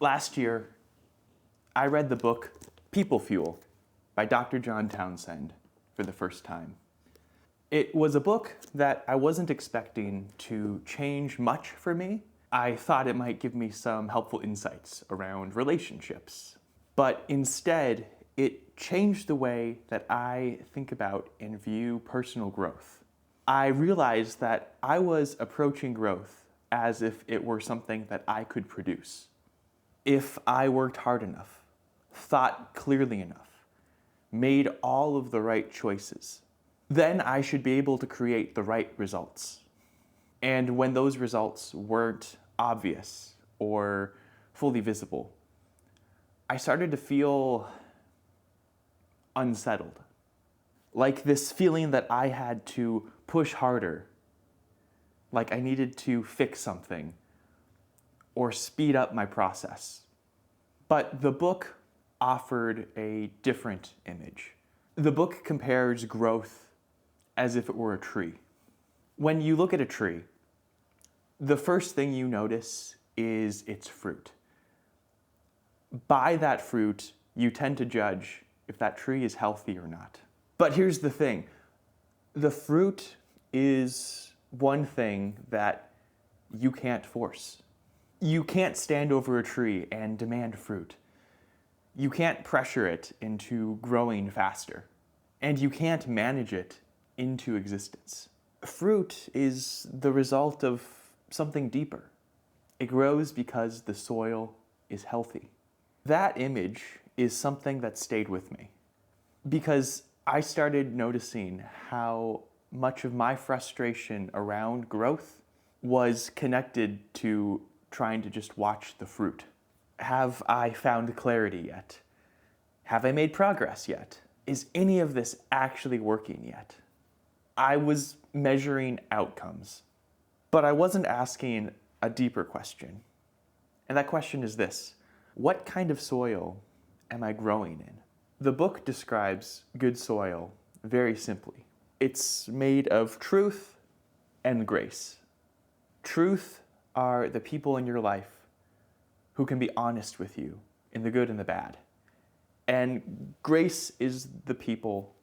Last year, I read the book People Fuel by Dr. John Townsend for the first time. It was a book that I wasn't expecting to change much for me. I thought it might give me some helpful insights around relationships. But instead, it changed the way that I think about and view personal growth. I realized that I was approaching growth as if it were something that I could produce. If I worked hard enough, thought clearly enough, made all of the right choices, then I should be able to create the right results. And when those results weren't obvious or fully visible, I started to feel unsettled. Like this feeling that I had to push harder, like I needed to fix something or speed up my process. But the book offered a different image. The book compares growth as if it were a tree. When you look at a tree, the first thing you notice is its fruit. By that fruit, you tend to judge if that tree is healthy or not. But here's the thing. The fruit is one thing that you can't force. You can't stand over a tree and demand fruit. You can't pressure it into growing faster. And you can't manage it into existence. Fruit is the result of something deeper. It grows because the soil is healthy. That image is something that stayed with me because I started noticing how much of my frustration around growth was connected to trying to just watch the fruit. Have I found clarity yet? Have I made progress yet? Is any of this actually working yet? I was measuring outcomes, but I wasn't asking a deeper question. And that question is this: what kind of soil am I growing in? The book describes good soil very simply. It's made of truth and grace. Truth are the people in your life who can be honest with you in the good and the bad. And grace is the people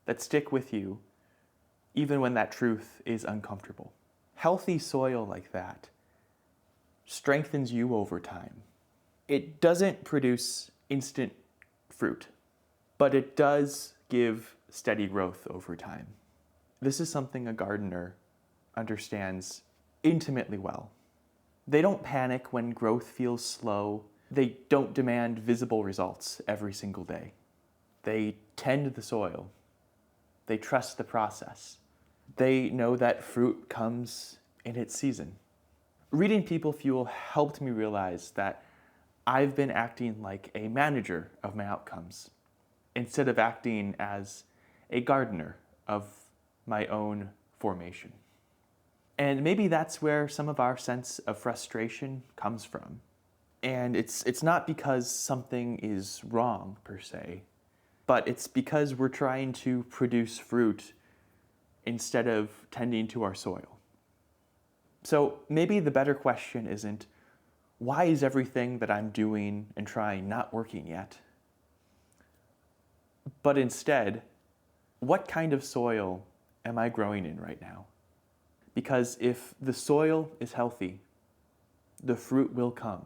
that stick with you even when that truth is uncomfortable. Healthy soil like that strengthens you over time. It doesn't produce instant fruit, but it does give steady growth over time. This is something a gardener understands intimately well. They don't panic when growth feels slow. They don't demand visible results every single day. They tend the soil. They trust the process. They know that fruit comes in its season. Reading People Fuel helped me realize that I've been acting like a manager of my outcomes instead of acting as a gardener of my own formation. And maybe that's where some of our sense of frustration comes from. And it's not because something is wrong per se, but it's because we're trying to produce fruit instead of tending to our soil. So maybe the better question isn't, why is everything that I'm doing and trying not working yet? But instead, what kind of soil am I growing in right now? Because if the soil is healthy, the fruit will come.